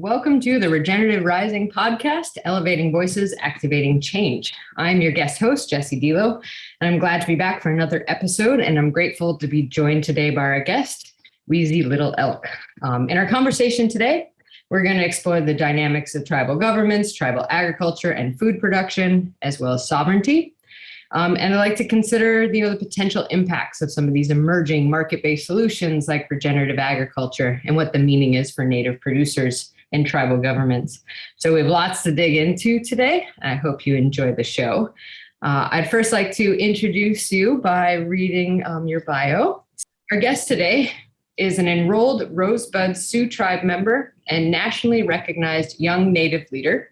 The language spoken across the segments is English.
Welcome to the Regenerative Rising Podcast, Elevating Voices, Activating Change. I'm your guest host, Jessie Deelo, and I'm glad to be back for another episode, and I'm grateful to be joined today by our guest, Wizipan Little Elk. In our conversation today, we're going to explore the dynamics of tribal governments, tribal agriculture, and food production, as well as sovereignty. And I'd like to consider, the potential impacts of some of these emerging market-based solutions like regenerative agriculture and what the meaning is for Native producers and tribal governments. So we have lots to dig into today. I hope you enjoy the show. I'd first like to introduce you by reading your bio. Our guest today is an enrolled Rosebud Sioux Tribe member and nationally recognized young Native leader.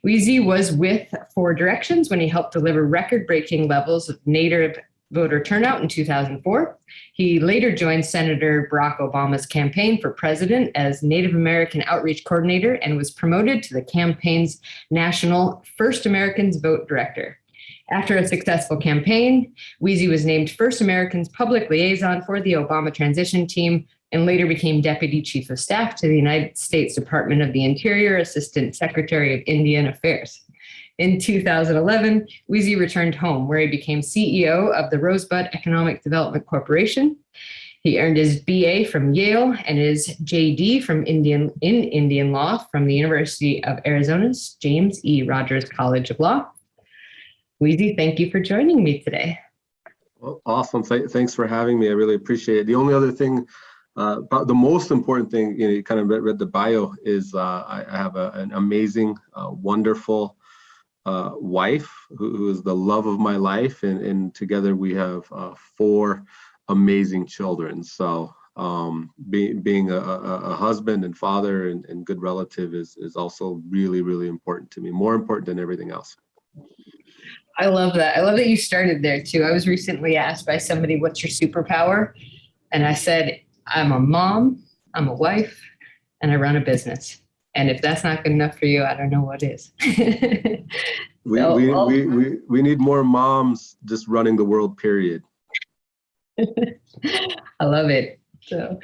Wizi was with Four Directions when he helped deliver record-breaking levels of Native voter turnout in 2004. He later joined Senator Barack Obama's campaign for president as Native American Outreach Coordinator and was promoted to the campaign's National First Americans Vote Director. After a successful campaign, Wizi was named First Americans Public Liaison for the Obama transition team and later became Deputy Chief of Staff to the United States Department of the Interior, Assistant Secretary of Indian Affairs. In 2011, Wizi returned home, where he became CEO of the Rosebud Economic Development Corporation. He earned his BA from Yale and his JD from Indian Law from the University of Arizona's James E. Rogers College of Law. Wizi, thank you for joining me today. Well, awesome. Thanks for having me. I really appreciate it. The only other thing, but the most important thing, you kind of read the bio, is I have an amazing, wonderful wife who is the love of my life, and together we have four amazing children. So being a husband and father and good relative is also really, really important to me, more important than everything else. I love that. I love that you started there too. I was recently asked by somebody, what's your superpower? And I said, I'm a mom, I'm a wife, and I run a business. And if that's not good enough for you, I don't know what is. We need more moms just running the world, period. I love it. So,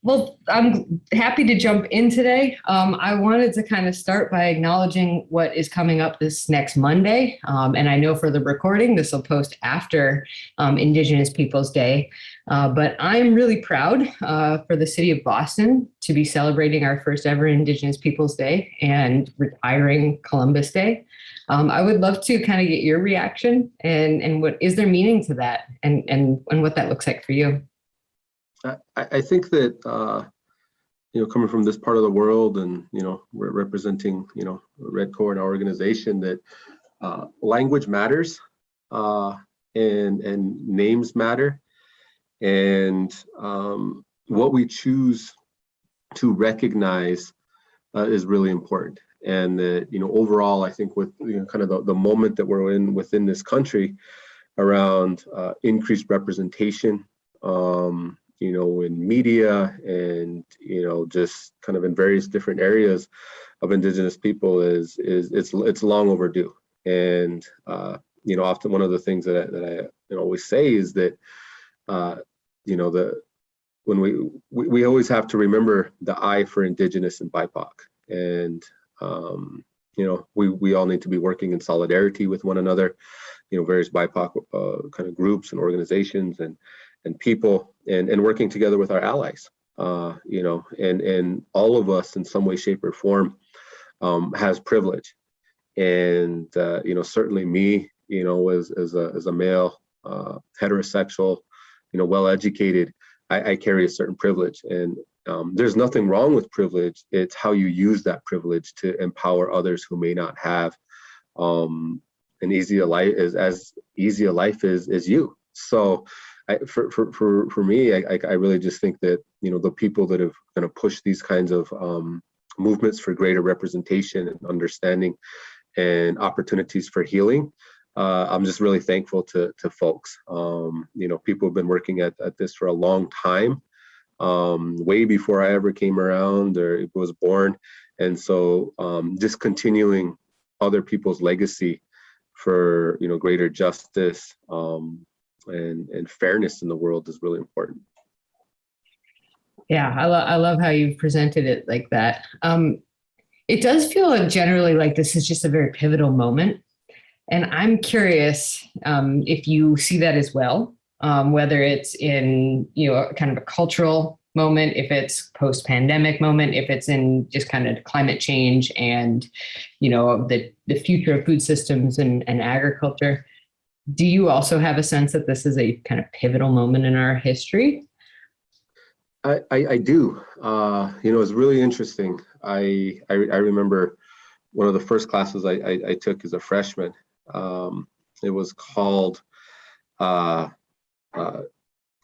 well, I'm happy to jump in today. I wanted to kind of start by acknowledging what is coming up this next Monday. And I know for the recording, this will post after Indigenous Peoples Day. But I'm really proud for the city of Boston to be celebrating our first ever Indigenous Peoples Day and retiring Columbus Day. I would love to kind of get your reaction and what is there meaning to that and what that looks like for you. I think that, coming from this part of the world and, we're representing, Red Corps and our organization, that language matters and names matter. And what we choose to recognize is really important. And that, overall, I think with kind of the moment that we're in within this country around increased representation, in media and, just kind of in various different areas of Indigenous people it's long overdue. And, often one of the things that I always say is that, when we always have to remember the I for Indigenous and BIPOC. And, we all need to be working in solidarity with one another, various BIPOC kind of groups and organizations and people and working together with our allies, and all of us in some way, shape or form has privilege. And, certainly me, as a male, heterosexual, well-educated, I carry a certain privilege. And there's nothing wrong with privilege. It's how you use that privilege to empower others who may not have an easy a life as easy a life as you. So for me, I really just think that, the people that have going to push these kinds of movements for greater representation and understanding and opportunities for healing, I'm just really thankful to folks. People have been working at this for a long time, way before I ever came around or was born. And so just continuing other people's legacy for, greater justice, and fairness in the world is really important. Yeah, I love how you've presented it like that. It does feel generally like this is just a very pivotal moment. And I'm curious if you see that as well, whether it's in, kind of a cultural moment, if it's post-pandemic moment, if it's in just kind of climate change and, the future of food systems and agriculture. Do you also have a sense that this is a kind of pivotal moment in our history? I do. It's really interesting. I remember one of the first classes I took as a freshman. It was called uh,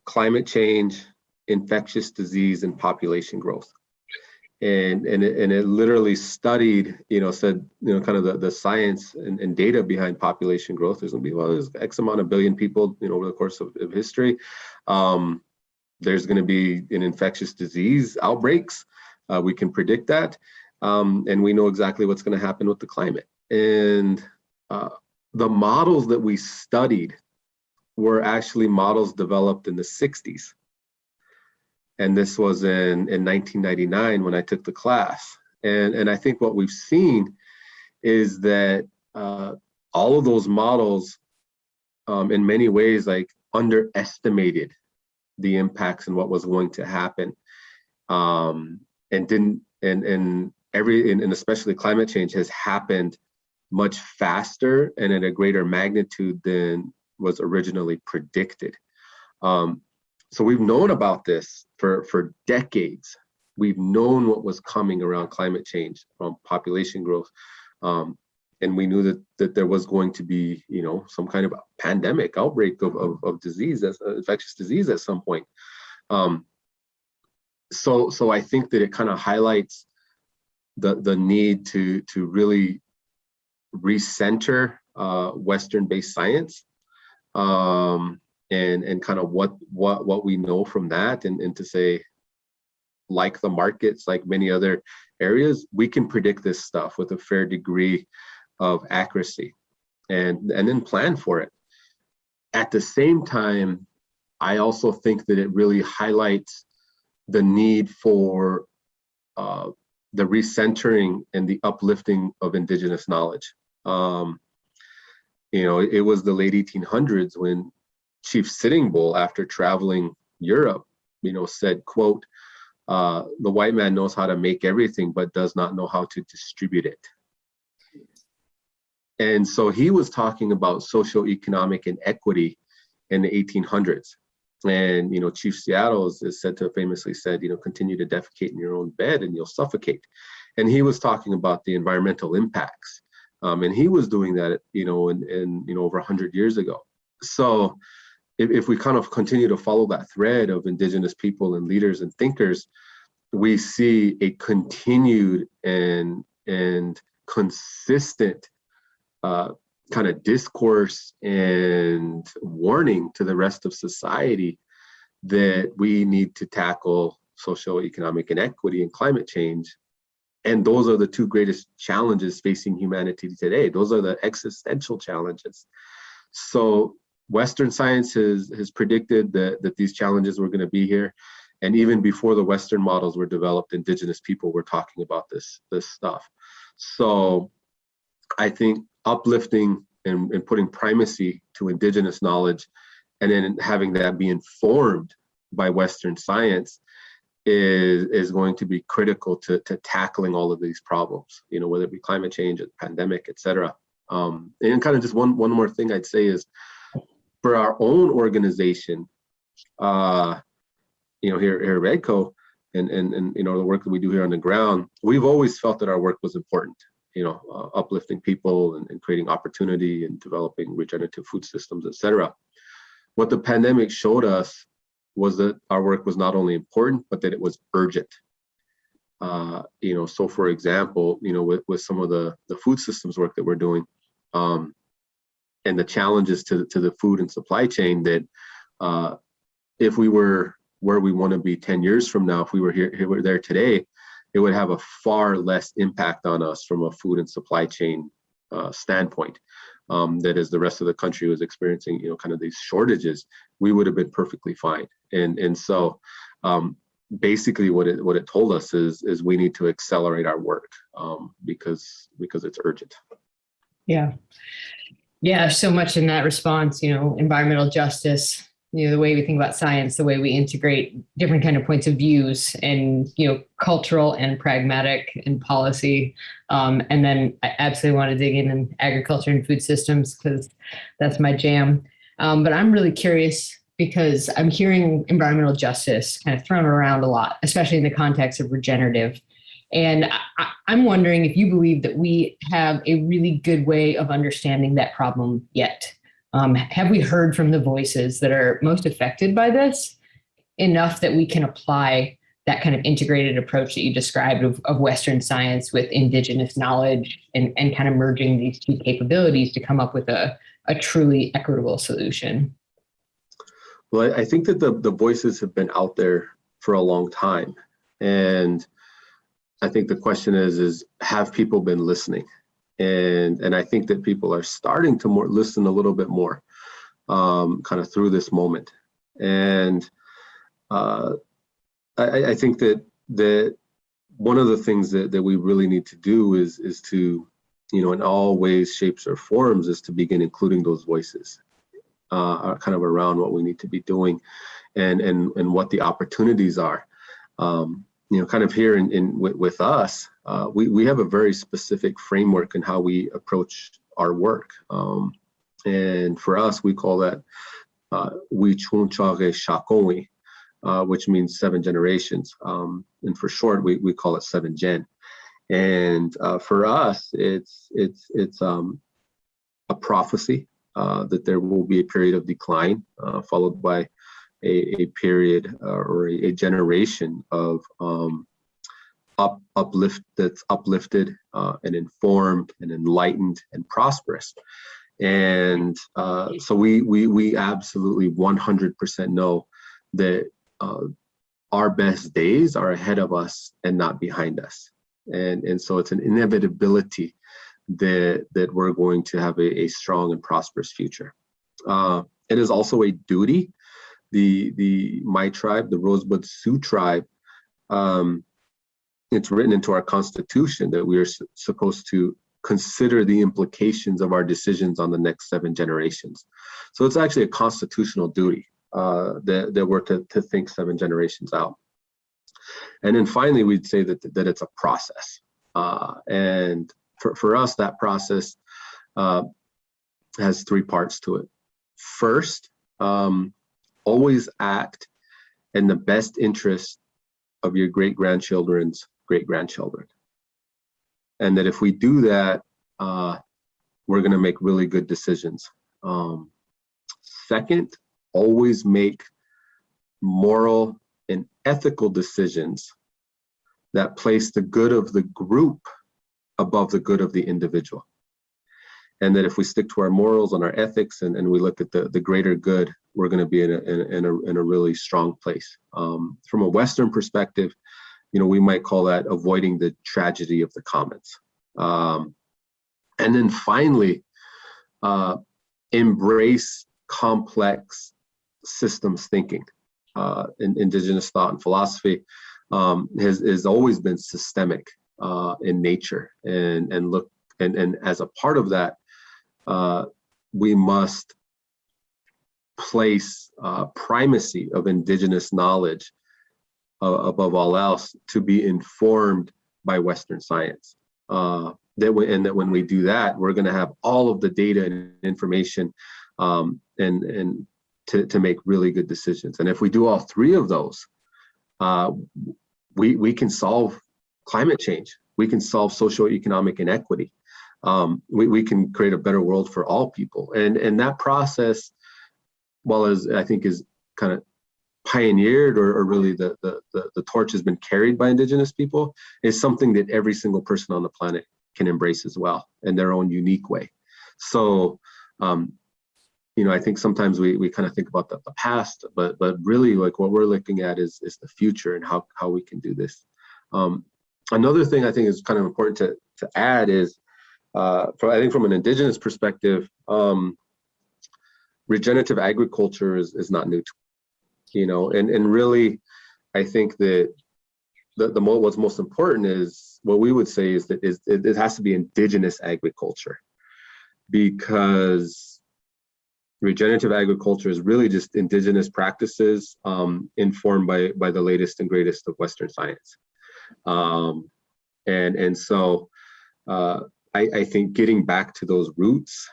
Climate Change, Infectious Disease, and Population Growth. And it literally studied, said, kind of the science and data behind population growth. There's going to be, there's X amount of billion people, over the course of history. There's going to be an infectious disease outbreaks. We can predict that. And we know exactly what's going to happen with the climate. And the models that we studied were actually models developed in the 60s. And this was in 1999 when I took the class. And I think what we've seen is that all of those models, in many ways, like underestimated the impacts and what was going to happen, and especially climate change has happened much faster and at a greater magnitude than was originally predicted. So we've known about this for decades. We've known what was coming around climate change, from population growth, and we knew that there was going to be, some kind of pandemic outbreak of disease, infectious disease at some point. So I think that it kind of highlights the need to really recenter Western-based science, and kind of what we know from that, and to say, like the markets, like many other areas, we can predict this stuff with a fair degree of accuracy, and then plan for it. At the same time, I also think that it really highlights the need for the recentering and the uplifting of Indigenous knowledge. It was the late 1800s when Chief Sitting Bull, after traveling Europe, said, quote, "The white man knows how to make everything, but does not know how to distribute it." And so he was talking about socioeconomic inequity in the 1800s. And, Chief Seattle is said to have famously said, continue to defecate in your own bed and you'll suffocate. And he was talking about the environmental impacts. And he was doing that, in over 100 years ago. So if we kind of continue to follow that thread of Indigenous people and leaders and thinkers, we see a continued and consistent kind of discourse and warning to the rest of society that we need to tackle socioeconomic inequity and climate change. And those are the two greatest challenges facing humanity today. Those are the existential challenges. So Western science has predicted that these challenges were going to be here. And even before the Western models were developed, Indigenous people were talking about this stuff. So I think uplifting and putting primacy to Indigenous knowledge, and then having that be informed by Western science, is going to be critical to tackling all of these problems, whether it be climate change, or pandemic, et cetera. And kind of just one more thing I'd say is, for our own organization, here at Redco, and the work that we do here on the ground, we've always felt that our work was important. Uplifting people and creating opportunity and developing regenerative food systems, et cetera. What the pandemic showed us was that our work was not only important, but that it was urgent. So for example, with some of the food systems work that we're doing, and the challenges to the food and supply chain, that if we were where we want to be 10 years from now, if we were we're there today, it would have a far less impact on us from a food and supply chain standpoint. That as the rest of the country was experiencing, kind of these shortages, we would have been perfectly fine. And so basically what it told us is we need to accelerate our work, because it's urgent. Yeah. Yeah. So much in that response, environmental justice, the way we think about science, the way we integrate different kind of points of views and, cultural and pragmatic and policy. And then I absolutely want to dig in agriculture and food systems because that's my jam. But I'm really curious because I'm hearing environmental justice kind of thrown around a lot, especially in the context of regenerative. And I'm wondering if you believe that we have a really good way of understanding that problem yet. Have we heard from the voices that are most affected by this enough that we can apply that kind of integrated approach that you described of Western science with indigenous knowledge and kind of merging these two capabilities to come up with a truly equitable solution? Well, I think that the voices have been out there for a long time. And I think the question is have people been listening? And I think that people are starting to listen a little bit more, kind of through this moment. And I think that one of the things that we really need to do is to, in all ways, shapes, or forms, is to begin including those voices, kind of around what we need to be doing, and what the opportunities are. Kind of here with us, we have a very specific framework in how we approach our work. And for us, we call that Wichunchage Shakonwi, which means 7 generations. And for short, we call it 7 Gen. And for us, it's a prophecy that there will be a period of decline, followed by a period or a generation of that's uplifted and informed and enlightened and prosperous. And so we absolutely 100% know that our best days are ahead of us and not behind us. And so it's an inevitability that we're going to have a strong and prosperous future. It is also a duty. My tribe, the Rosebud Sioux Tribe, it's written into our constitution that we are supposed to consider the implications of our decisions on the next 7 generations. So it's actually a constitutional duty that we're to think 7 generations out. And then finally, we'd say that it's a process. And for us, that process has 3 parts to it. First, always act in the best interest of your great-grandchildren's great-grandchildren. And that if we do that, we're going to make really good decisions. Second, always make moral and ethical decisions that place the good of the group above the good of the individual. And that if we stick to our morals and our ethics and we look at the greater good, we're going to be in a really strong place. From a Western perspective, we might call that avoiding the tragedy of the commons. And then finally, embrace complex systems thinking. Indigenous thought and philosophy has always been systemic in nature, and as a part of that, we must place primacy of indigenous knowledge above all else to be informed by Western science. That when we do that, we're going to have all of the data and information, and to make really good decisions. And if we do all 3 of those, we can solve climate change. We can solve socioeconomic inequity. We can create a better world for all people. And that process, while I think is kind of pioneered, or really the torch has been carried by Indigenous people, is something that every single person on the planet can embrace as well in their own unique way. So, I think sometimes we kind of think about the past, but really, like, what we're looking at is the future and how we can do this. Another thing I think is kind of important to add is, I think from an Indigenous perspective, regenerative agriculture is not new to, and really I think that what's most important is what we would say is that it has to be indigenous agriculture, because regenerative agriculture is really just indigenous practices informed by the latest and greatest of Western science. And so I think getting back to those roots,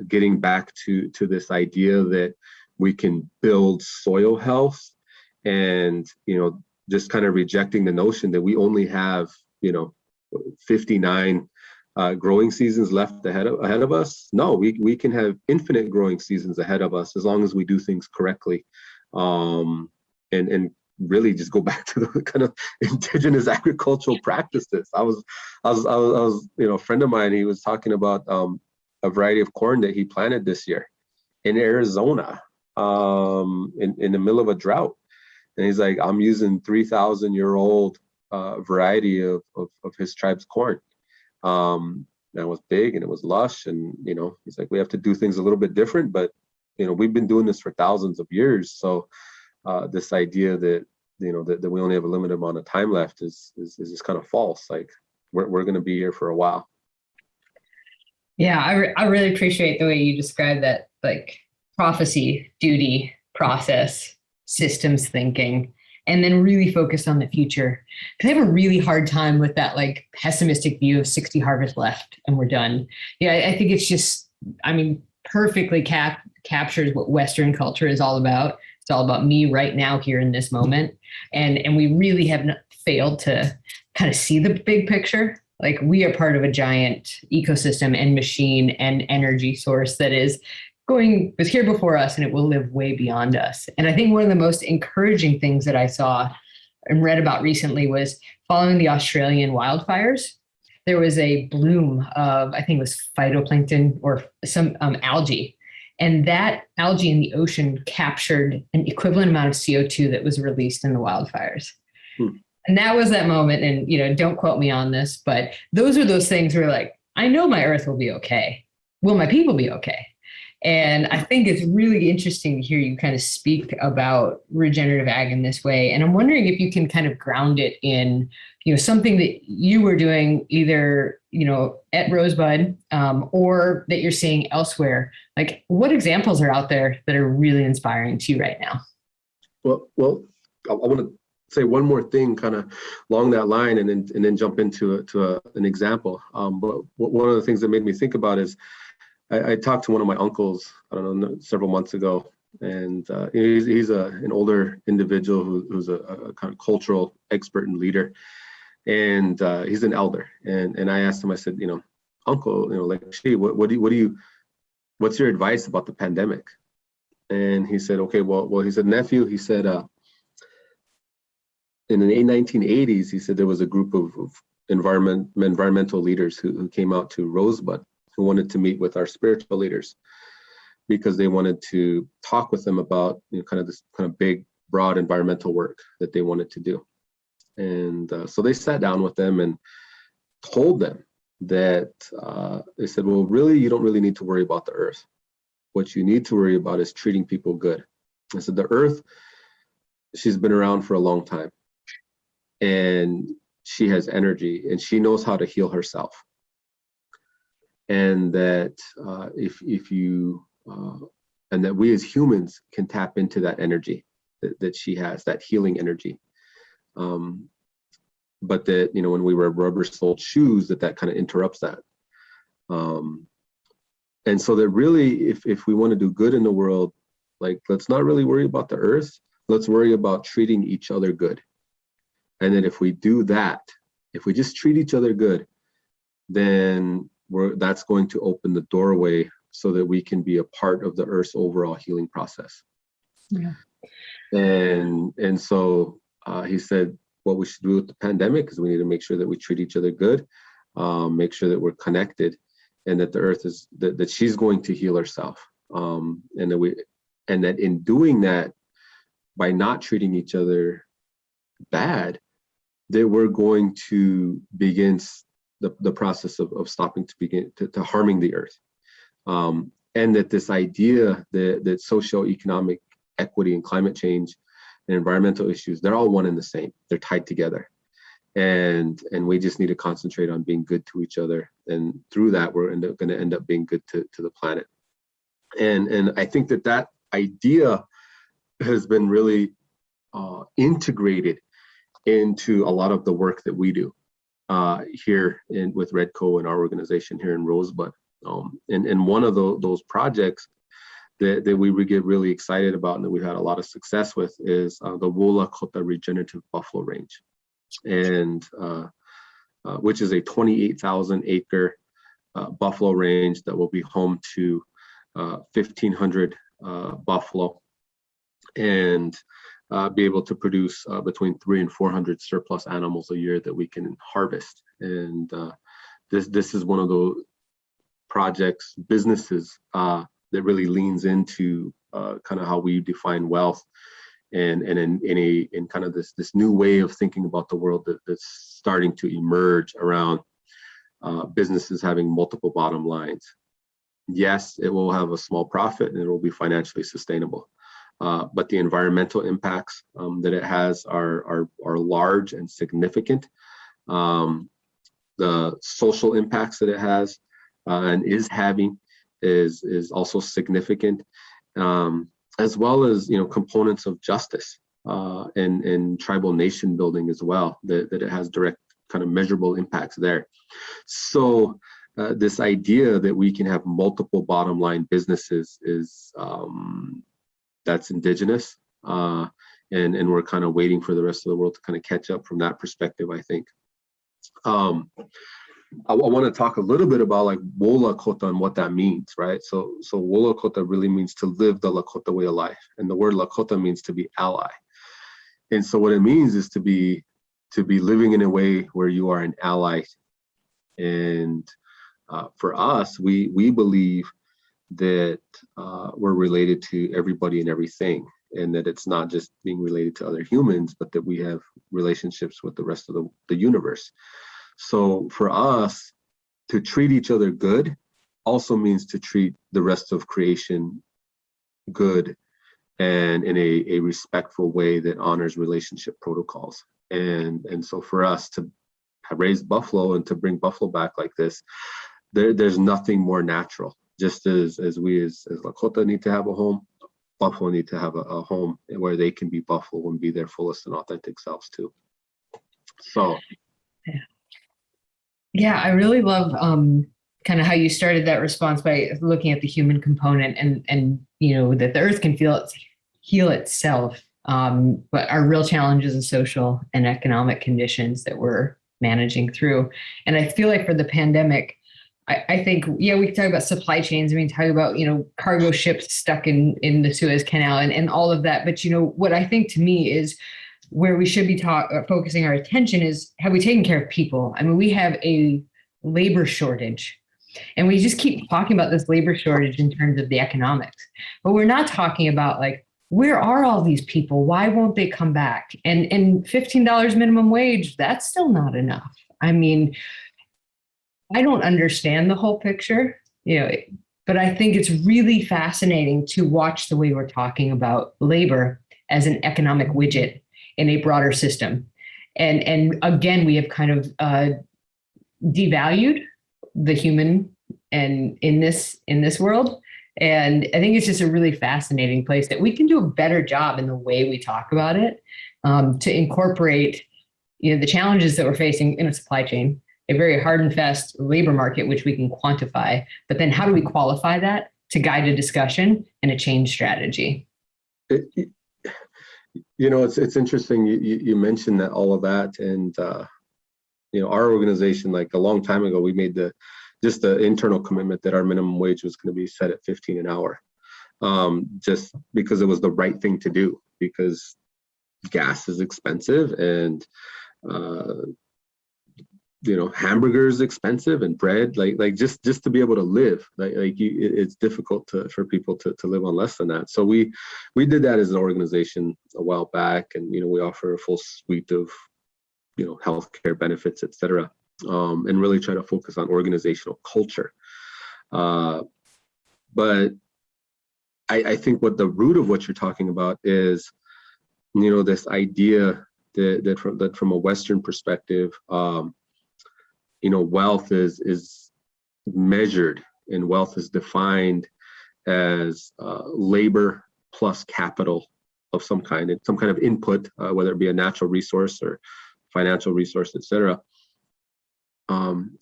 getting back to this idea that we can build soil health, and just kind of rejecting the notion that we only have 59 growing seasons left ahead of us. No, we can have infinite growing seasons ahead of us as long as we do things correctly, and really just go back to the kind of indigenous agricultural practices. I was a friend of mine, he was talking about a variety of corn that he planted this year in Arizona, in the middle of a drought, and he's like, I'm using 3,000-year-old variety of his tribe's corn. That was big and it was lush, and he's like, we have to do things a little bit different, but we've been doing this for thousands of years. So this idea that that we only have a limited amount of time left is just kind of false. Like we're going to be here for a while. Yeah, I really appreciate the way you describe that, like prophecy, duty, process, systems thinking, and then really focus on the future. Because I have a really hard time with that like pessimistic view of 60 harvests left and we're done. Yeah, I think it's just, perfectly captures what Western culture is all about. It's all about me right now, here in this moment. And we really have failed to kind of see the big picture. Like we are part of a giant ecosystem and machine and energy source that was here before us, and it will live way beyond us. And I think one of the most encouraging things that I saw and read about recently was following the Australian wildfires. There was a bloom of, I think it was phytoplankton or some algae. And that algae in the ocean captured an equivalent amount of CO2 that was released in the wildfires. And that was that moment. And, don't quote me on this, but those are those things where like, I know my earth will be okay. Will my people be okay? And I think it's really interesting to hear you kind of speak about regenerative ag in this way. And I'm wondering if you can kind of ground it in, something that you were doing either, at Rosebud or that you're seeing elsewhere. Like what examples are out there that are really inspiring to you right now? Well, I want to say one more thing kind of along that line and then jump into an example. But one of the things that made me think about is I talked to one of my uncles, I don't know, several months ago, and he's an older individual who's a kind of cultural expert and leader, and he's an elder. And I asked him, I said, Uncle, what's your advice about the pandemic? And he said, okay, well, he said, nephew, he said, in the 1980s, he said there was a group of environmental leaders who came out to Rosebud, who wanted to meet with our spiritual leaders because they wanted to talk with them about kind of this kind of big, broad environmental work that they wanted to do. And so they sat down with them and told them that they said, well, really, you don't really need to worry about the earth. What you need to worry about is treating people good. I said, the earth, she's been around for a long time, and she has energy, and she knows how to heal herself. And that if you and that we as humans can tap into that energy that she has, that healing energy. But that when we wear rubber-soled shoes, that kind of interrupts that. And so that really, if we want to do good in the world, like let's not really worry about the earth. Let's worry about treating each other good. And then if we do that, if we just treat each other good, then that's going to open the doorway so that we can be a part of the earth's overall healing process. Yeah. And so he said, what we should do with the pandemic is we need to make sure that we treat each other good, make sure that we're connected, and that the earth is that she's going to heal herself, and that in doing that, by not treating each other bad, that we're going to begin the process of stopping to harming the earth, and that this idea that socioeconomic equity and climate change and environmental issues, they're all one and the same. They're tied together. And we just need to concentrate on being good to each other. And through that, we're going to end up being good to the planet. And I think that idea has been really integrated into a lot of the work that we do here with Redco and our organization here in Rosebud. And one of those projects that we would get really excited about and that we've had a lot of success with is the Lakota Regenerative Buffalo Range, and which is a 28,000 acre buffalo range that will be home to 1,500 buffalo, and be able to produce between 300 and 400 surplus animals a year that we can harvest. And this is one of those projects, businesses that really leans into kind of how we define wealth, and in kind of this new way of thinking about the world that's starting to emerge around businesses having multiple bottom lines. Yes, it will have a small profit and it will be financially sustainable, but the environmental impacts that it has are large and significant. The social impacts that it has and is having is also significant, as well as components of justice and tribal nation building as well, that it has direct kind of measurable impacts there. So this idea that we can have multiple bottom line businesses is that's indigenous, and we're kind of waiting for the rest of the world to kind of catch up from that perspective, I think. I want to talk a little bit about like wo Lakota and what that means, right? So wo Lakota really means to live the Lakota way of life, and the word Lakota means to be ally. And so what it means is to be living in a way where you are an ally. And for us, we believe that we're related to everybody and everything, and that it's not just being related to other humans, but that we have relationships with the rest of the universe. So for us, to treat each other good also means to treat the rest of creation good and in a respectful way that honors relationship protocols. And so for us to have raised buffalo and to bring buffalo back like this, there's nothing more natural. Just as we as Lakota need to have a home, buffalo need to have a home where they can be buffalo and be their fullest and authentic selves too. So. Yeah, I really love kind of how you started that response by looking at the human component and that the earth can heal itself. But our real challenges are social and economic conditions that we're managing through. And I feel like for the pandemic, I think, we can talk about supply chains. I mean, talk about, cargo ships stuck in the Suez Canal and all of that. But, what I think to me is where we should be focusing our attention is, have we taken care of people? I mean, we have a labor shortage, and we just keep talking about this labor shortage in terms of the economics, but we're not talking about like, where are all these people? Why won't they come back? And $15 minimum wage, that's still not enough. I mean, I don't understand the whole picture, but I think it's really fascinating to watch the way we're talking about labor as an economic widget in a broader system. And again, we have kind of devalued the human and in this world. And I think it's just a really fascinating place that we can do a better job in the way we talk about it, to incorporate, the challenges that we're facing in a supply chain, a very hard and fast labor market, which we can quantify, but then how do we qualify that to guide a discussion and a change strategy? It's interesting you mentioned that, all of that, and our organization, like a long time ago, we made the internal commitment that our minimum wage was going to be set at $15 an hour, just because it was the right thing to do, because gas is expensive and hamburgers expensive and bread, like just to be able to live, it's difficult for people to live on less than that. So we did that as an organization a while back, and we offer a full suite of healthcare benefits, et cetera, and really try to focus on organizational culture. But I think what the root of what you're talking about is this idea that from a Western perspective, wealth is measured, and wealth is defined as labor plus capital of some kind, and some kind of input, whether it be a natural resource or financial resource, etc.,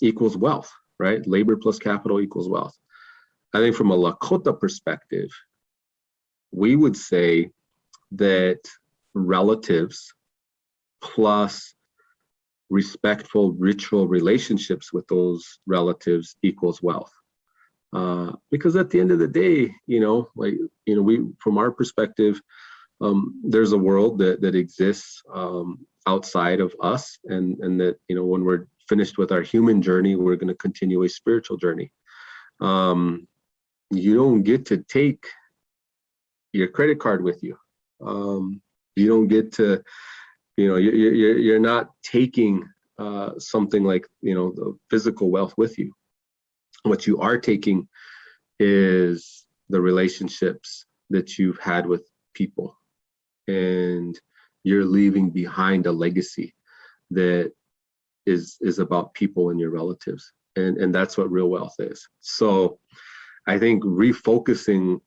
equals wealth, right? Labor plus capital equals wealth. I think from a Lakota perspective, we would say that relatives plus respectful ritual relationships with those relatives equals wealth. Because at the end of the day, we, from our perspective, there's a world that exists outside of us, and that, when we're finished with our human journey, we're going to continue a spiritual journey. You don't get to take your credit card with you. You don't get to, you're not taking something like, the physical wealth with you. What you are taking is the relationships that you've had with people, and you're leaving behind a legacy that is about people and your relatives, and that's what real wealth is. So I think refocusing,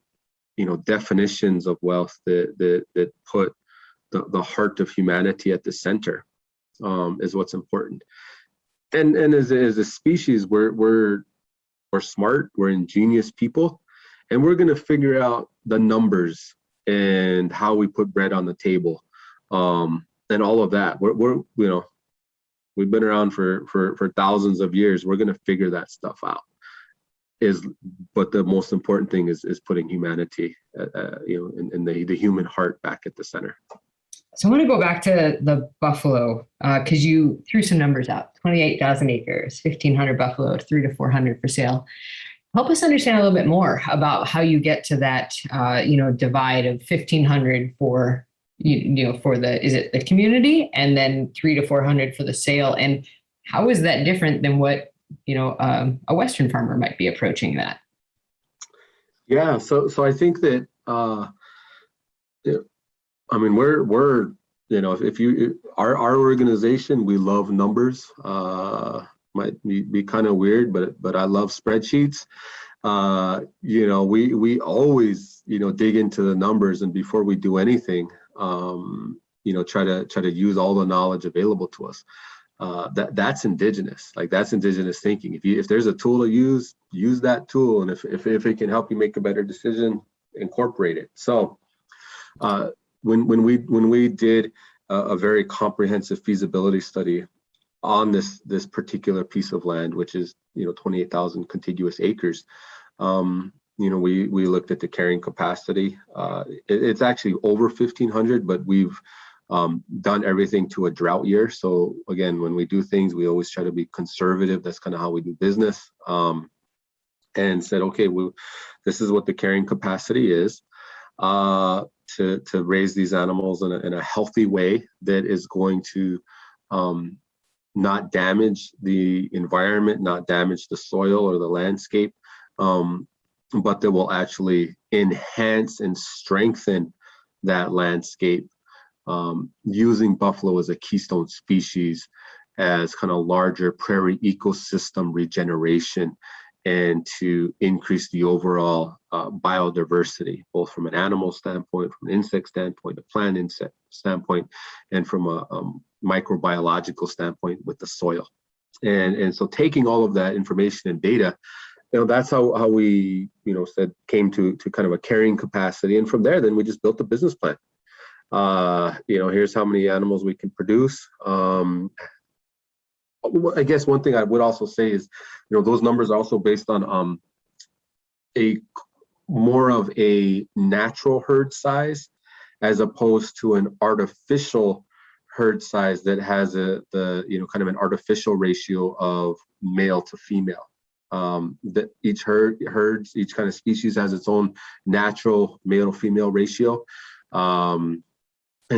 definitions of wealth that put the heart of humanity at the center is what's important. And as a species, we're smart, we're ingenious people, and we're going to figure out the numbers and how we put bread on the table, and all of that. We've been around for thousands of years. We're going to figure that stuff out. But the most important thing is putting humanity, in the human heart back at the center. So I want to go back to the buffalo, because you threw some numbers out: 28,000 acres, 1,500 buffalo, 300 to 400 for sale. Help us understand a little bit more about how you get to that, divide of 1,500 for, for is it the community, and then 300 to 400 for the sale, and how is that different than what a Western farmer might be approaching that? Yeah, so I think that we're if you our organization, we love numbers. Might be kind of weird, but I love spreadsheets. We always dig into the numbers, and before we do anything, try to use all the knowledge available to us. That's indigenous. That's indigenous thinking. If there's a tool to use that tool, and if it can help you make a better decision, incorporate it. So when we did a very comprehensive feasibility study on this particular piece of land, which is 28,000 contiguous acres, we looked at the carrying capacity. It's actually over 1,500, but we've done everything to a drought year. So again, when we do things, we always try to be conservative. That's kind of how we do business. And said, okay, this is what the carrying capacity is to raise these animals in a healthy way that is going to not damage the environment, not damage the soil or the landscape, but that will actually enhance and strengthen that landscape, using buffalo as a keystone species, as kind of larger prairie ecosystem regeneration, and to increase the overall biodiversity, both from an animal standpoint, from an insect standpoint, a plant insect standpoint, and from a microbiological standpoint with the soil. And so taking all of that information and data, that's how we, came to kind of a carrying capacity. And from there, then we just built a business plan. Here's how many animals we can produce. I guess one thing I would also say is, those numbers are also based on a more of a natural herd size, as opposed to an artificial herd size that has kind of an artificial ratio of male to female. That each each kind of species has its own natural male to female ratio. And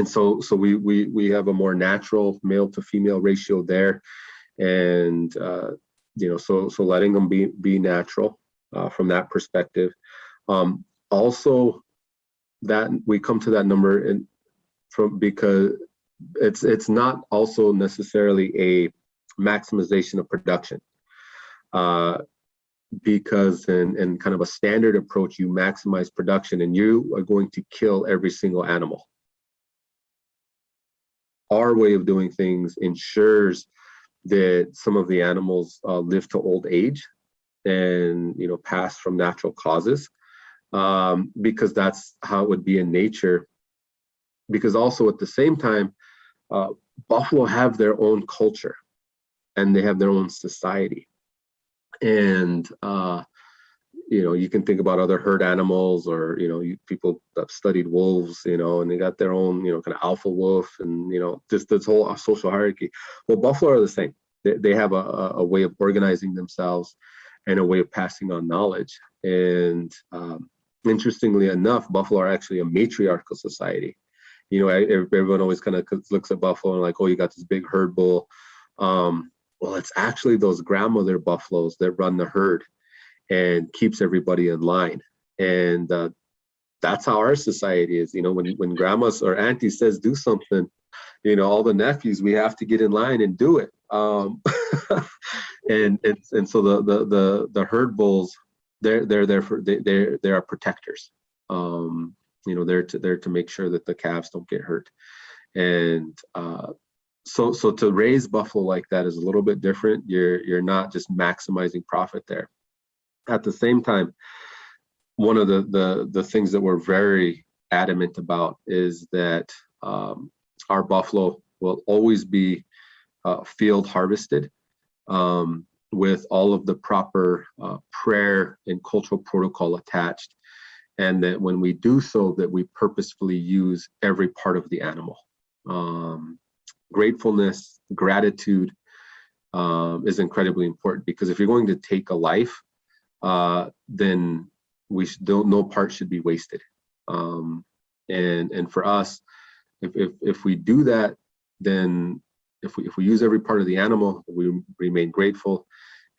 so we have a more natural male to female ratio there. And, so letting them be natural from that perspective. Also, that we come to that number, and because it's not also necessarily a maximization of production. Because in kind of a standard approach, you maximize production and you are going to kill every single animal. Our way of doing things ensures that some of the animals live to old age and, you know, pass from natural causes, because that's how it would be in nature. Because also at the same time, buffalo have their own culture and they have their own society. And, you know, you can think about other herd animals, or, you know, people that have studied wolves, you know, and they got their own, you know, kind of alpha wolf and, you know, just this whole social hierarchy. Well, buffalo are the same. They have a way of organizing themselves and a way of passing on knowledge. And interestingly enough, buffalo are actually a matriarchal society. You know, everyone always kind of looks at buffalo and like, oh, you got this big herd bull. Well, it's actually those grandmother buffaloes that run the herd and keeps everybody in line. And that's how our society is. You know, when grandmas or auntie says do something, you know, all the nephews, we have to get in line and do it. And so the herd bulls, they're there for they are protectors. You know, they're to make sure that the calves don't get hurt. And so to raise buffalo like that is a little bit different. You're not just maximizing profit there. At the same time, one of the things that we're very adamant about is that our buffalo will always be field harvested with all of the proper prayer and cultural protocol attached, and that when we do so, that we purposefully use every part of the animal. Gratefulness, gratitude is incredibly important, because if you're going to take a life, then no part should be wasted. And for us, if we do that, then if we use every part of the animal, we remain grateful,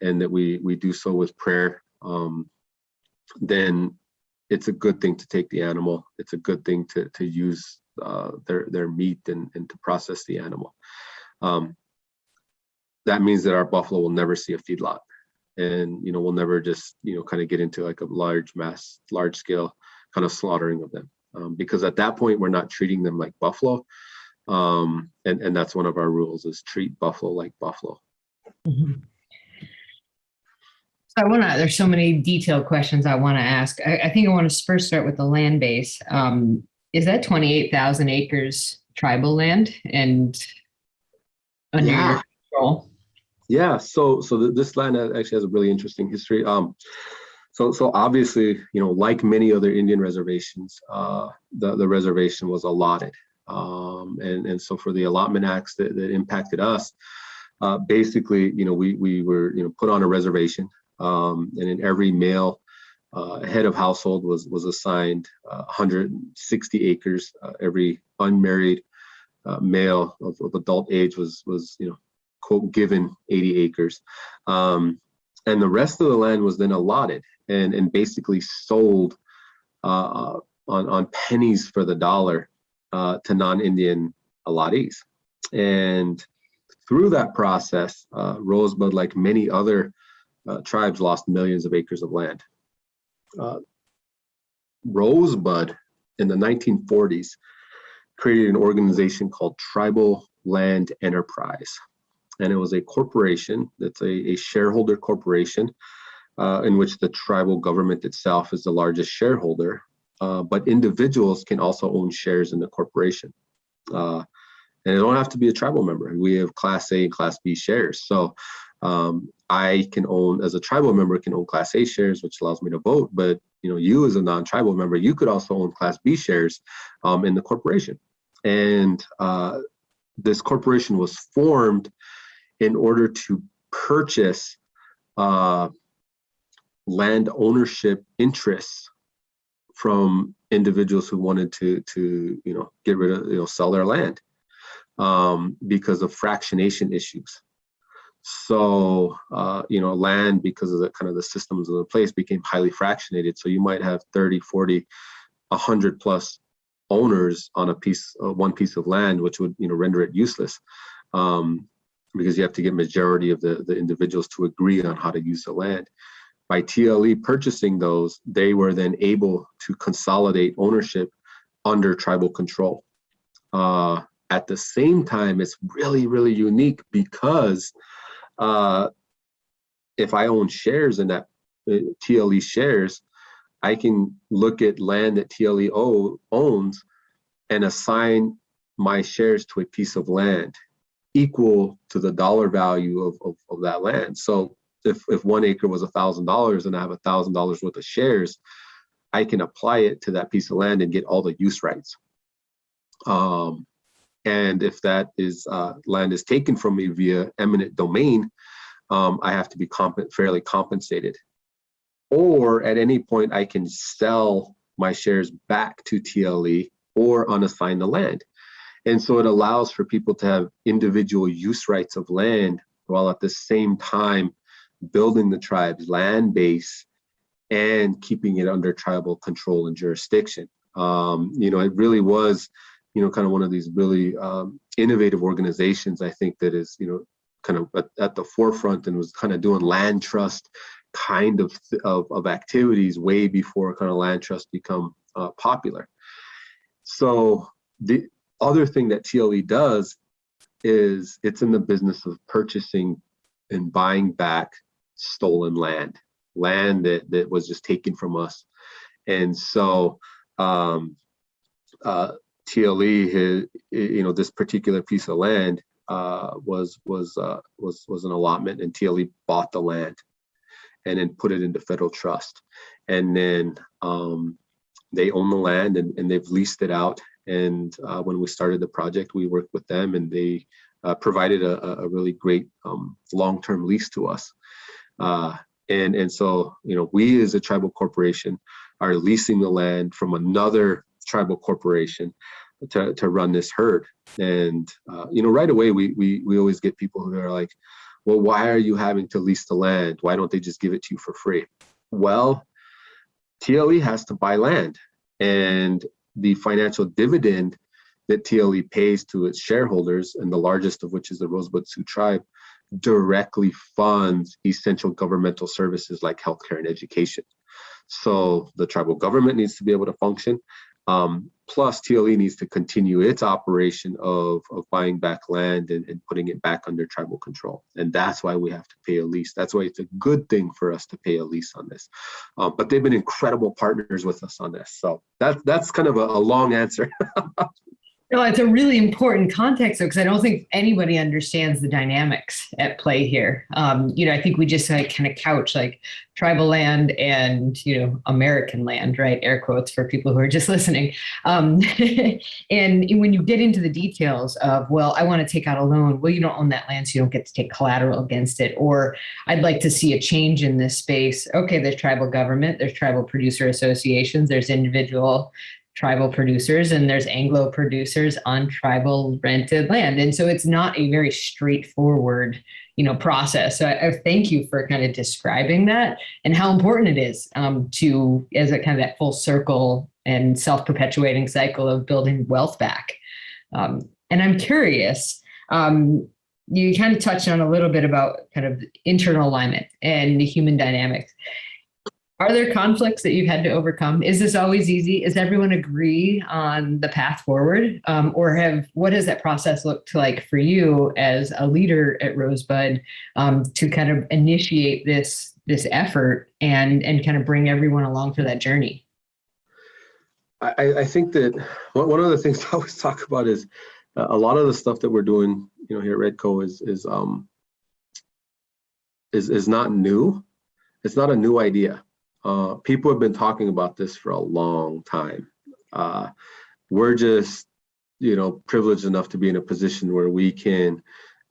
and that we do so with prayer, then it's a good thing to take the animal. It's a good thing to use their meat and to process the animal. That means that our buffalo will never see a feedlot, and, you know, we'll never just, you know, kind of get into like a large scale kind of slaughtering of them, because at that point we're not treating them like buffalo. And that's one of our rules, is treat buffalo like buffalo. Mm-hmm. So there's so many detailed questions I want to ask. I think I want to first start with the land base. Is that 28,000 acres tribal land and under your control? Yeah. So this land actually has a really interesting history. So obviously, you know, like many other Indian reservations, the reservation was allotted. And so for the allotment acts that impacted us, basically, you know, we were, you know, put on a reservation, and in every male head of household was assigned 160 acres. Every unmarried male of adult age was, you know, quote, given 80 acres. And the rest of the land was then allotted and basically sold on pennies for the dollar to non-Indian allottees. And through that process, Rosebud, like many other tribes, lost millions of acres of land. Rosebud in the 1940s created an organization called Tribal Land Enterprise. And it was a corporation that's a shareholder corporation in which the tribal government itself is the largest shareholder, but individuals can also own shares in the corporation. And it don't have to be a tribal member. We have Class A and Class B shares. So I can own, as a tribal member, can own Class A shares, which allows me to vote. But, you know, you as a non-tribal member, you could also own Class B shares in the corporation. And this corporation was formed in order to purchase land ownership interests from individuals who wanted to you know, get rid of, you know, sell their land because of fractionation issues. So you know, land, because of the kind of the systems of the place, became highly fractionated. So you might have 30, 40, 100 plus owners on one piece of land, which would, render it useless, because you have to get majority of the individuals to agree on how to use the land. By TLE purchasing those, they were then able to consolidate ownership under tribal control. At the same time, it's really, really unique because if I own shares in that TLE shares, I can look at land that TLE owns and assign my shares to a piece of land equal to the dollar value of that land. So if 1 acre was $1,000 and I have $1,000 worth of shares, I can apply it to that piece of land and get all the use rights. And if that is land is taken from me via eminent domain, I have to be fairly compensated. Or at any point, I can sell my shares back to TLE or unassign the land. And so it allows for people to have individual use rights of land while at the same time building the tribe's land base and keeping it under tribal control and jurisdiction. It really was, kind of one of these really innovative organizations, I think, that is, kind of at the forefront and was kind of doing land trust kind of activities way before kind of land trust become popular. So the other thing that TLE does is it's in the business of purchasing and buying back stolen land that was just taken from us. And so TLE, this particular piece of land was an allotment, and TLE bought the land and then put it into federal trust. And then they own the land and they've leased it out. And when we started the project, we worked with them and they provided a really great long-term lease to us. And so, we as a tribal corporation are leasing the land from another tribal corporation to run this herd. And, right away, we always get people who are like, well, why are you having to lease the land? Why don't they just give it to you for free? Well, TLE has to buy land, and the financial dividend that TLE pays to its shareholders, and the largest of which is the Rosebud Sioux Tribe, directly funds essential governmental services like healthcare and education. So the tribal government needs to be able to function. Plus, TLE needs to continue its operation of buying back land and putting it back under tribal control. And that's why we have to pay a lease. That's why it's a good thing for us to pay a lease on this. But they've been incredible partners with us on this. So that's kind of a long answer. No, it's a really important context, though, because I don't think anybody understands the dynamics at play here. I think we just kind of couch tribal land and, American land, right? Air quotes for people who are just listening. And when you get into the details of, well, I want to take out a loan. Well, you don't own that land, so you don't get to take collateral against it. Or I'd like to see a change in this space. Okay, there's tribal government, there's tribal producer associations, there's individual tribal producers, and there's Anglo producers on tribal rented land. And so it's not a very straightforward, process. So I thank you for kind of describing that and how important it is to, as a kind of that full circle and self-perpetuating cycle of building wealth back. And I'm curious, you kind of touched on a little bit about kind of internal alignment and the human dynamics. Are there conflicts that you've had to overcome? Is this always easy? Does everyone agree on the path forward? Or what has that process looked like for you as a leader at Rosebud to kind of initiate this effort and kind of bring everyone along for that journey? I think that one of the things I always talk about is a lot of the stuff that we're doing, here at Redco is not new. It's not a new idea. People have been talking about this for a long time. We're just, privileged enough to be in a position where we can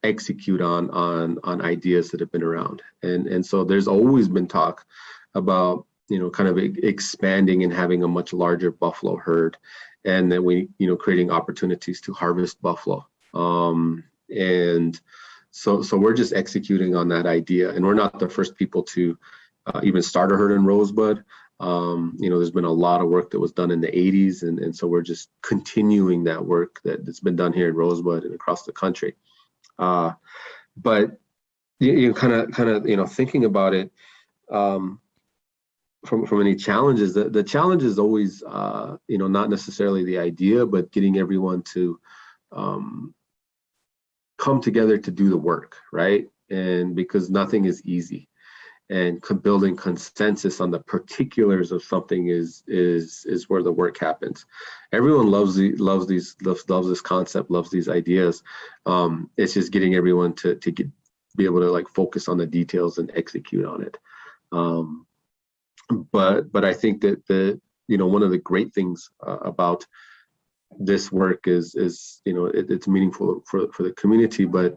execute on ideas that have been around. And so there's always been talk about, kind of expanding and having a much larger buffalo herd, and then we, creating opportunities to harvest buffalo. And so we're just executing on that idea, and we're not the first people to even start a herd in Rosebud. There's been a lot of work that was done in the 80s, and so we're just continuing that work that's been done here in Rosebud and across the country. But you kind of thinking about it from any challenges. The challenge is always not necessarily the idea, but getting everyone to come together to do the work, right? And because nothing is easy, and building consensus on the particulars of something is where the work happens. Everyone loves this concept, loves these ideas. It's just getting everyone to be able to focus on the details and execute on it. But I think that one of the great things about this work is it's meaningful for the community, but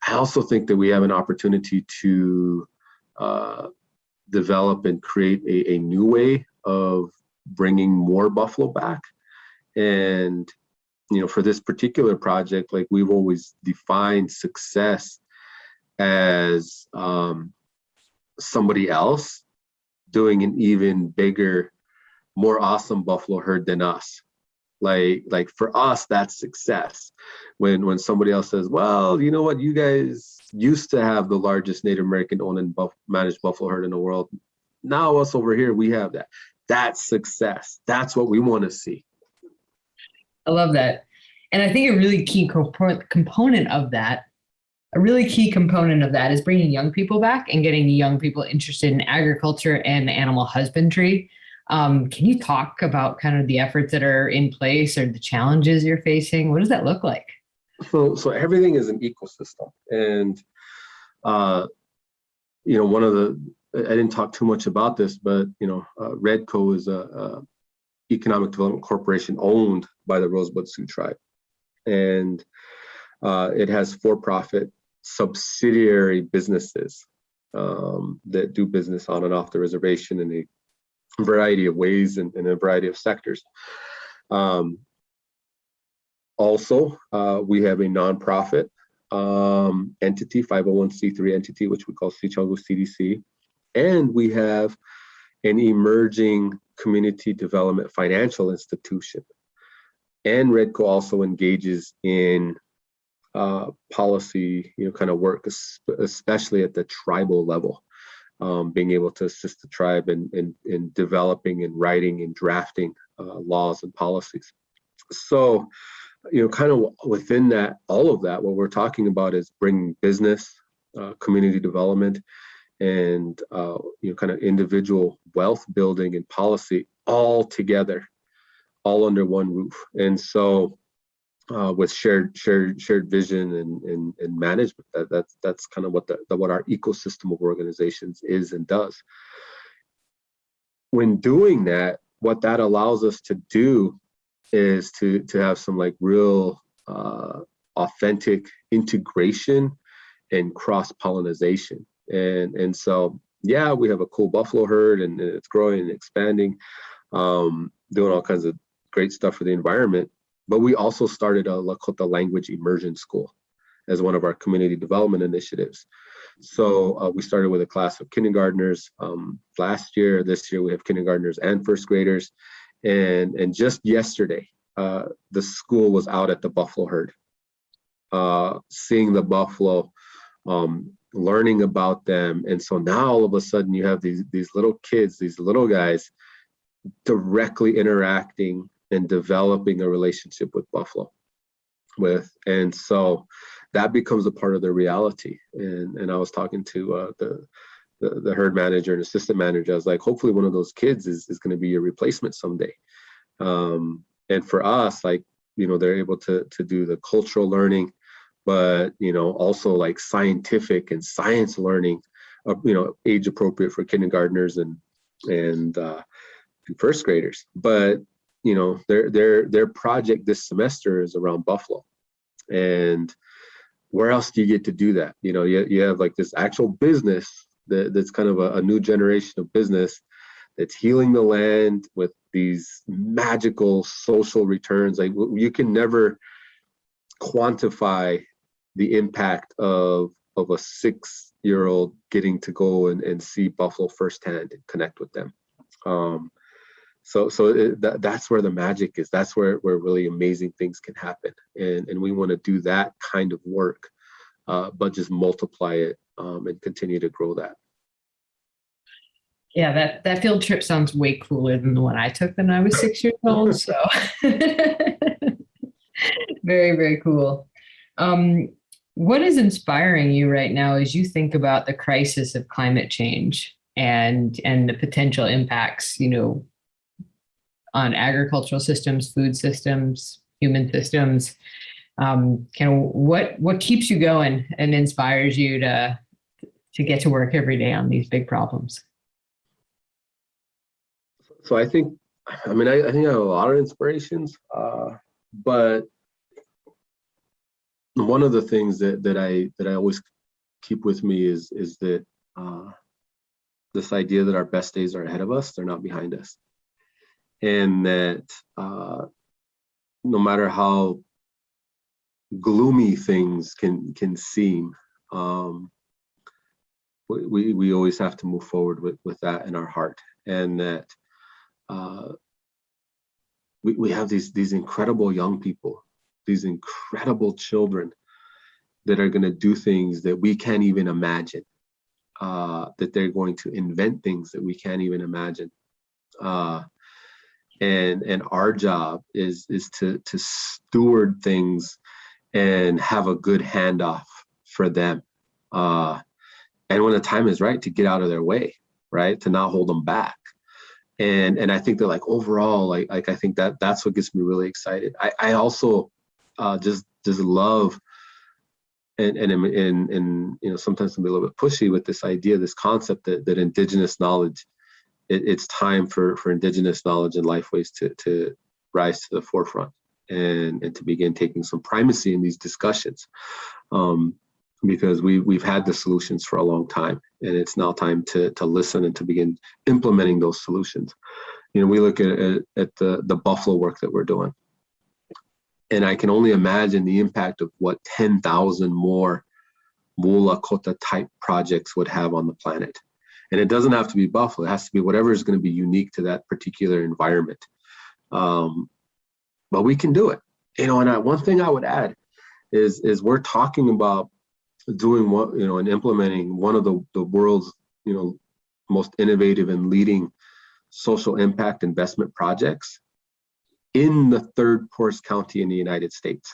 I also think that we have an opportunity to develop and create a new way of bringing more buffalo back. And for this particular project, we've always defined success as somebody else doing an even bigger, more awesome buffalo herd than us. Like for us, that's success. When somebody else says, well, you know what, you guys used to have the largest Native American owned and managed buffalo herd in the world. Now us over here, we have that. That's success. That's what we want to see. I love that. And I think a really key component of that is bringing young people back and getting young people interested in agriculture and animal husbandry. Can you talk about kind of the efforts that are in place or the challenges you're facing? What does that look like? So everything is an ecosystem. And, one of I didn't talk too much about this, but, Redco is a Economic Development Corporation owned by the Rosebud Sioux Tribe. And it has for-profit subsidiary businesses that do business on and off the reservation in a variety of ways and in a variety of sectors. Also, we have a nonprofit entity, 501c3 entity, which we call Sichongo CDC. And we have an emerging community development financial institution. And Redco also engages in policy, kind of work, especially at the tribal level, being able to assist the tribe in developing and writing and drafting laws and policies. So, kind of within that, all of that, what we're talking about is bringing business, community development, and kind of individual wealth building and policy all together, all under one roof. And so with shared vision and management, that's kind of what our ecosystem of organizations is and does. When doing that, what that allows us to do is to have some real authentic integration and cross-pollination. And so, yeah, we have a cool buffalo herd and it's growing and expanding, doing all kinds of great stuff for the environment. But we also started a Lakota language immersion school as one of our community development initiatives. So we started with a class of kindergartners last year. This year we have kindergartners and first graders. And just yesterday, the school was out at the buffalo herd, seeing the buffalo, learning about them. And so now all of a sudden you have these little kids, these little guys directly interacting and developing a relationship with buffalo. And so that becomes a part of their reality. And I was talking to the herd manager and assistant manager. I was like, hopefully one of those kids is going to be your replacement someday. And for us, they're able to do the cultural learning, but, also scientific and science learning, age appropriate for kindergartners and first graders. But, their project this semester is around buffalo. And where else do you get to do that? You have this actual business that's kind of a new generation of business that's healing the land with these magical social returns. You can never quantify the impact of a 6-year-old getting to go and see buffalo firsthand and connect with them. That's where the magic is. That's where really amazing things can happen. And we want to do that kind of work, but just multiply it and continue to grow that. Yeah, that field trip sounds way cooler than the one I took when I was 6 years old. So very, very cool. What is inspiring you right now as you think about the crisis of climate change and the potential impacts, on agricultural systems, food systems, human systems? What keeps you going and inspires you to get to work every day on these big problems? So I think I have a lot of inspirations, but one of the things that I always keep with me is that this idea that our best days are ahead of us, they're not behind us, and that no matter how gloomy things can seem, we always have to move forward with that in our heart, and that we have these incredible young people, these incredible children that are going to do things that we can't even imagine, that they're going to invent things that we can't even imagine. And our job is to steward things and have a good handoff for them. And when the time is right, to get out of their way, right? To not hold them back. And I think that overall, I think that's what gets me really excited. I also just love and sometimes I'm a little bit pushy with this idea, this concept that Indigenous knowledge, it's time for Indigenous knowledge and lifeways to rise to the forefront and to begin taking some primacy in these discussions, because we've had the solutions for a long time, and it's now time to listen and to begin implementing those solutions. We look at the buffalo work that we're doing, and I can only imagine the impact of what 10,000 more Lakota type projects would have on the planet. And it doesn't have to be buffalo; it has to be whatever is going to be unique to that particular environment. But we can do it, And one thing I would add is we're talking about doing and implementing one of the world's most innovative and leading social impact investment projects in the third poorest county in the United States.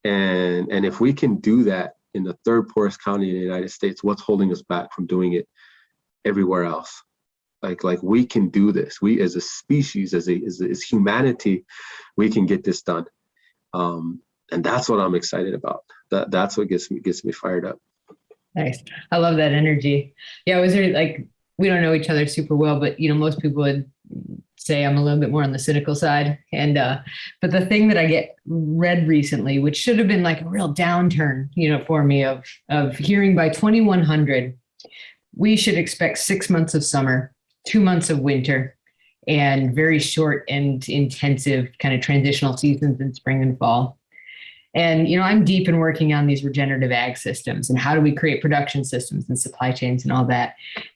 And if we can do that in the third poorest county in the United States, what's holding us back from doing it everywhere else? Like we can do this. We as a species, as humanity, we can get this done. And that's what I'm excited about. That's what gets me fired up. Nice. I love that energy. Yeah, was there we don't know each other super well, but most people would say I'm a little bit more on the cynical side. And but the thing that I read recently, which should have been a real downturn, for me of hearing by 2100, we should expect 6 months of summer, 2 months of winter, and very short and intensive kind of transitional seasons in spring and fall. And, I'm deep in working on these regenerative ag systems and how do we create production systems and supply chains and all that.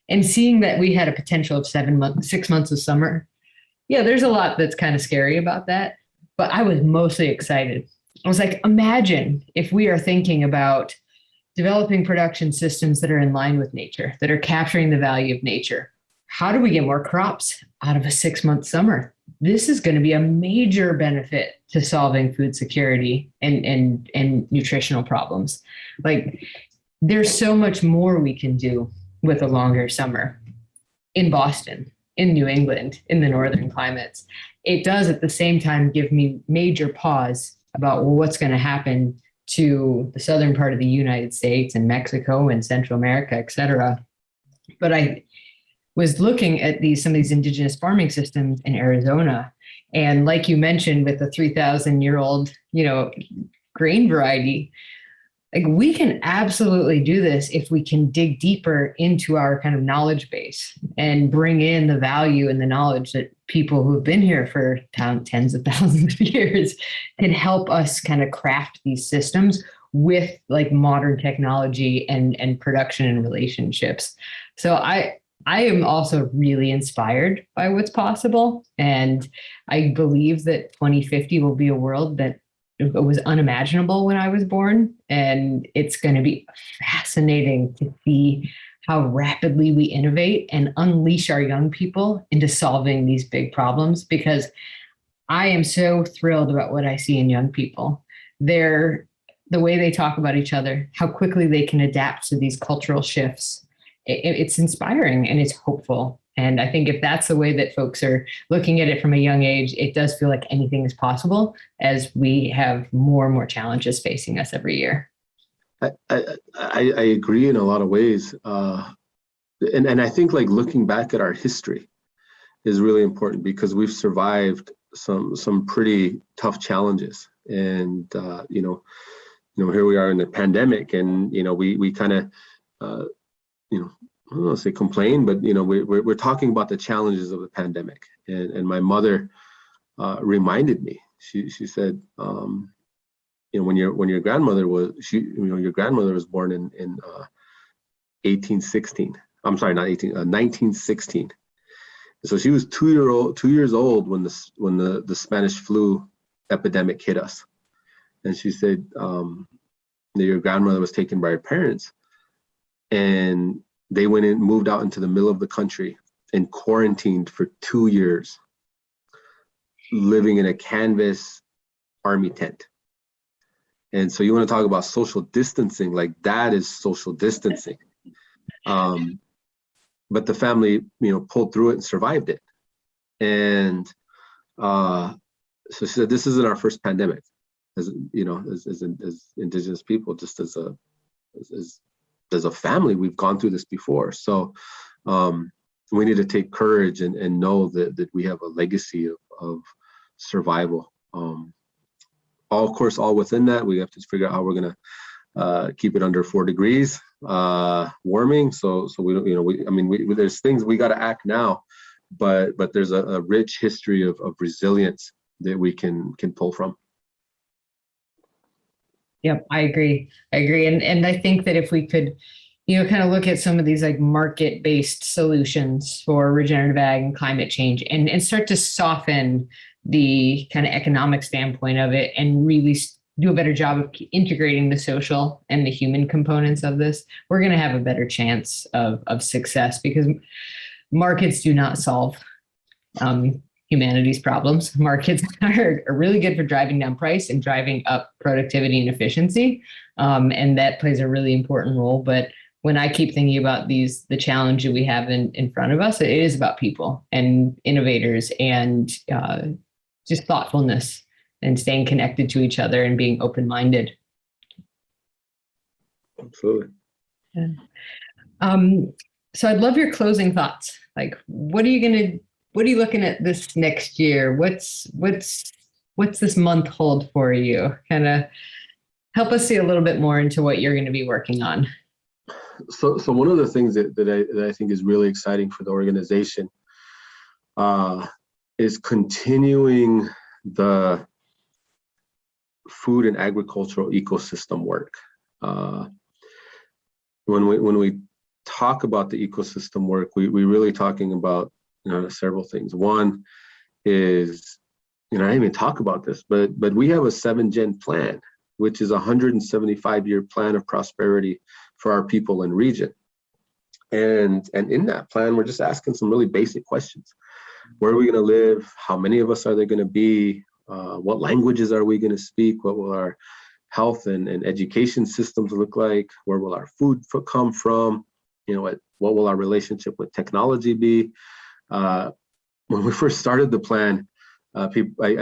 And seeing that we had a potential of 6 months of summer. Yeah, there's a lot that's kind of scary about that, but I was mostly excited. I was like, imagine if we are thinking about developing production systems that are in line with nature, that are capturing the value of nature. How do we get more crops out of a 6 month summer? This is going to be a major benefit to solving food security and nutritional problems. There's so much more we can do with a longer summer in Boston, in New England, in the northern climates. It does at the same time give me major pause about what's going to happen to the southern part of the United States and Mexico and Central America, et cetera. But I was looking at some of these indigenous farming systems in Arizona. And like you mentioned, with the 3,000-year-old, grain variety, we can absolutely do this if we can dig deeper into our kind of knowledge base and bring in the value and the knowledge that people who've been here for tens of thousands of years can help us kind of craft these systems with modern technology and production and relationships. So I am also really inspired by what's possible. And I believe that 2050 will be a world that was unimaginable when I was born. And it's going to be fascinating to see how rapidly we innovate and unleash our young people into solving these big problems, because I am so thrilled about what I see in young people. The way they talk about each other, how quickly they can adapt to these cultural shifts. It's inspiring and it's hopeful. And I think if that's the way that folks are looking at it from a young age, it does feel like anything is possible as we have more and more challenges facing us every year. I agree in a lot of ways. And I think like looking back at our history is really important, because we've survived some pretty tough challenges. And, here we are in the pandemic, and, we kind of, I don't want to say complain, but, we're talking about the challenges of the pandemic. And my mother reminded me, she said, when your grandmother was, your grandmother was born in 1816. I'm sorry, not 1916. So she was 2 years old when the Spanish flu epidemic hit us. And she said that your grandmother was taken by her parents, and they moved out into the middle of the country and quarantined for 2 years, living in a canvas army tent. And so you want to talk about social distancing, like that is social distancing. But the family, pulled through it and survived it. And so she said, this isn't our first pandemic, as Indigenous people, just as a family, we've gone through this before. So we need to take courage and know that we have a legacy of survival. All within that, we have to figure out how we're going to keep it under 4 degrees warming. So we don't, there's things we got to act now, but there's a rich history of resilience that we can pull from. Yep, I agree. And I think that if we could, kind of look at some of these like market-based solutions for regenerative ag and climate change, and start to soften the kind of economic standpoint of it, and really do a better job of integrating the social and the human components of this, we're going to have a better chance of success, because markets do not solve humanity's problems. Markets are really good for driving down price and driving up productivity and efficiency. And that plays a really important role. But when I keep thinking about the challenge that we have in front of us, it is about people and innovators and just thoughtfulness and staying connected to each other and being open-minded. Absolutely. Yeah. So I'd love your closing thoughts. Like, what are you looking at this next year? What's this month hold for you? Kind of help us see a little bit more into what you're going to be working on. So one of the things that I think is really exciting for the organization is continuing the food and agricultural ecosystem work. When we talk about the ecosystem work, we really talking about several things. One is, I didn't even talk about this, but we have a 7-gen plan, which is a 175-year plan of prosperity for our people and region. And in that plan, we're just asking some really basic questions. Where are we going to live? How many of us are there going to be? What languages are we going to speak? What will our health and education systems look like? Where will our food come from? What will our relationship with technology be? When we first started the plan, I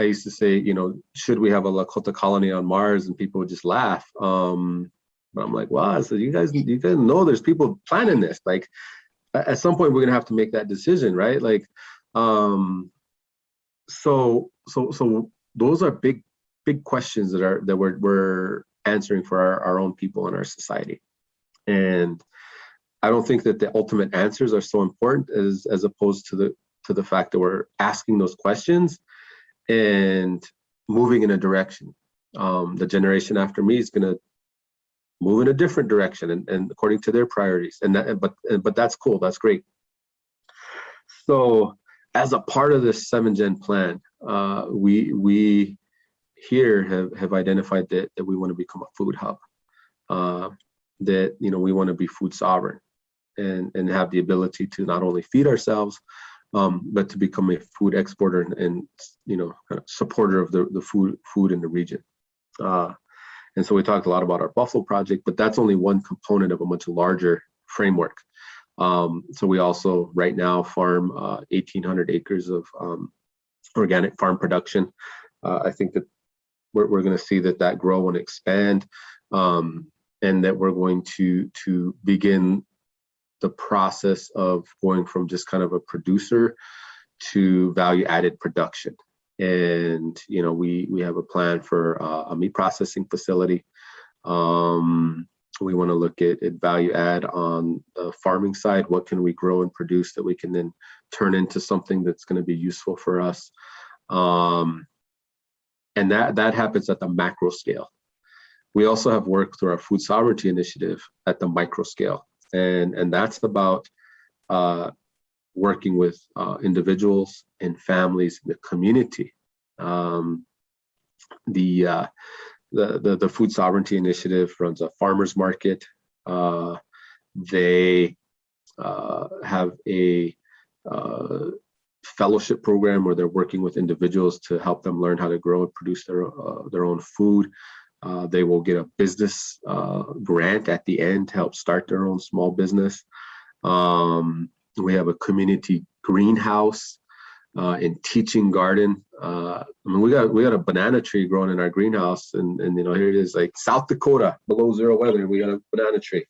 used to say, should we have a Lakota colony on Mars? And people would just laugh. But I'm like, wow, so you guys know there's people planning this. Like, at some point, we're going to have to make that decision, right? Like, so those are big questions that we're answering for our own people in our society. And I don't think that the ultimate answers are so important as opposed to the fact that we're asking those questions and moving in a direction. The generation after me is going to move in a different direction and according to their priorities. But that's cool. That's great. So as a part of this 7-Gen plan, we here have identified that we want to become a food hub, that, we want to be food sovereign and have the ability to not only feed ourselves, but to become a food exporter and kind of supporter of the food in the region. And so we talked a lot about our Buffalo project, but that's only one component of a much larger framework. So we also right now farm 1,800 acres of organic farm production. I think that we're going to see that grow and expand, and that we're going to begin the process of going from just kind of a producer to value added production. And we have a plan for a meat processing facility. We want to look at value add on the farming side. What can we grow and produce that we can then turn into something that's going to be useful for us? And that happens at the macro scale. We also have worked through our food sovereignty initiative at the micro scale, and that's about working with individuals and families in the community. The food sovereignty initiative runs a farmers market. They have a fellowship program where they're working with individuals to help them learn how to grow and produce their own food. They will get a business grant at the end to help start their own small business. We have a community greenhouse and teaching garden. We got a banana tree growing in our greenhouse, and here it is, like South Dakota, below zero weather. We got a banana tree.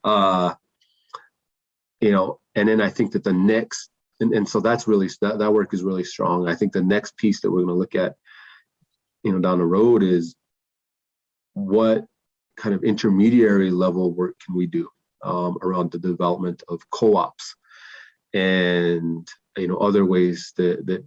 And then I think that the next, and so that's really that work is really strong. I think the next piece that we're going to look at, down the road is what kind of intermediary level work can we do around the development of co-ops and other ways that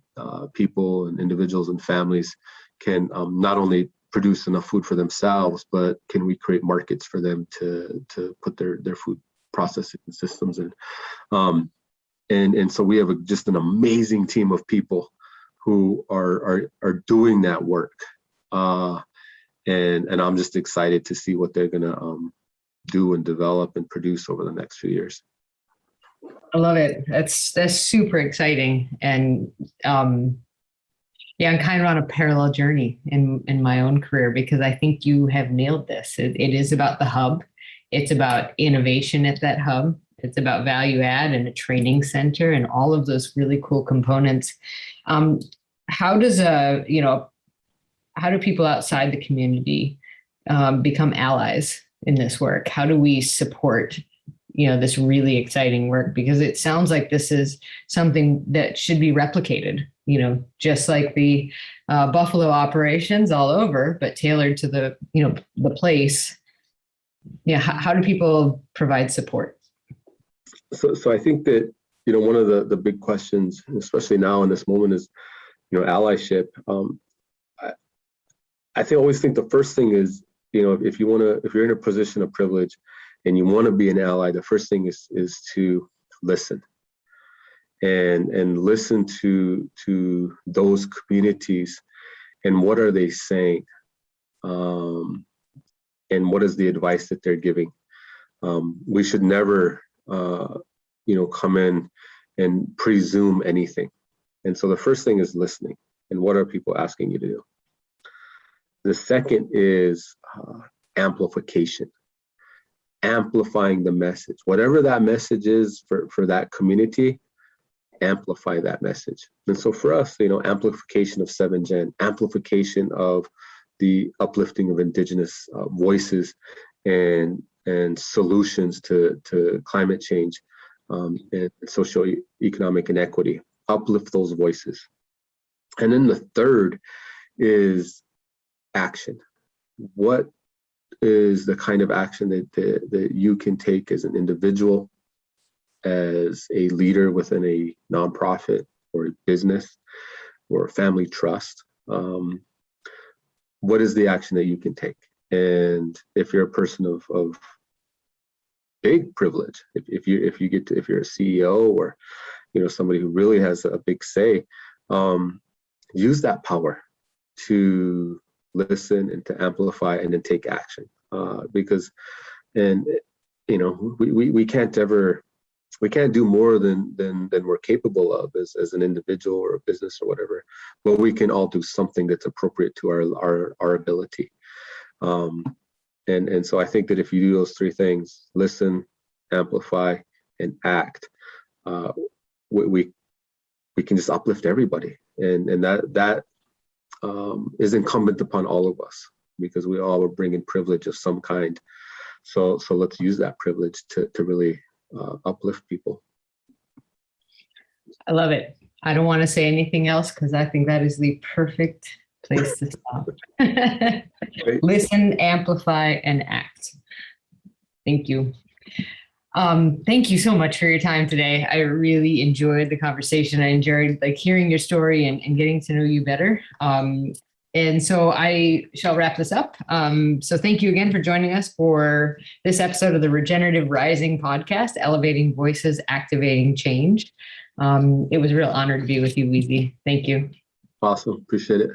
people and individuals and families can not only produce enough food for themselves, but can we create markets for them to put their food processing systems in. And so we have just an amazing team of people who are doing that work. And I'm just excited to see what they're gonna do and develop and produce over the next few years. I love it. That's super exciting. And I'm kind of on a parallel journey in my own career, because I think you have nailed this. It is about the hub. It's about innovation at that hub. It's about value add and a training center and all of those really cool components. How do people outside the community become allies in this work? How do we support this really exciting work? Because it sounds like this is something that should be replicated, just like the Buffalo operations all over, but tailored to the place. Yeah. How do people provide support? So I think that, one of the big questions, especially now in this moment, is, allyship. I always think the first thing is, if you're in a position of privilege and you want to be an ally, the first thing is to listen and listen to those communities and what are they saying, and what is the advice that they're giving. We should never, come in and presume anything. And so the first thing is listening. And what are people asking you to do? The second is amplification, amplifying the message. Whatever that message is for that community, amplify that message. And so for us, amplification of 7Gen, amplification of the uplifting of Indigenous voices and solutions to climate change and socioeconomic inequity, uplift those voices. And then the third is action. What is the kind of action that you can take as an individual, as a leader within a nonprofit or a business or a family trust? What is the action that you can take? And if you're a person of big privilege, if you're a CEO or somebody who really has a big say, use that power to listen and to amplify and then take action. Because we can't do more than we're capable of as an individual or a business or whatever, but we can all do something that's appropriate to our ability. And so I think that if you do those three things, listen, amplify, and act, we can just uplift everybody. And that is incumbent upon all of us, because we all are bringing privilege of some kind. So let's use that privilege to really uplift people. I love it. I don't want to say anything else because I think that is the perfect place to stop. Listen, amplify, and act. Thank you. Thank you so much for your time today. I really enjoyed the conversation. I enjoyed hearing your story and getting to know you better. And so I shall wrap this up. So thank you again for joining us for this episode of the Regenerative Rising Podcast, Elevating Voices, Activating Change. It was a real honor to be with you, Weezy. Thank you. Awesome. Appreciate it.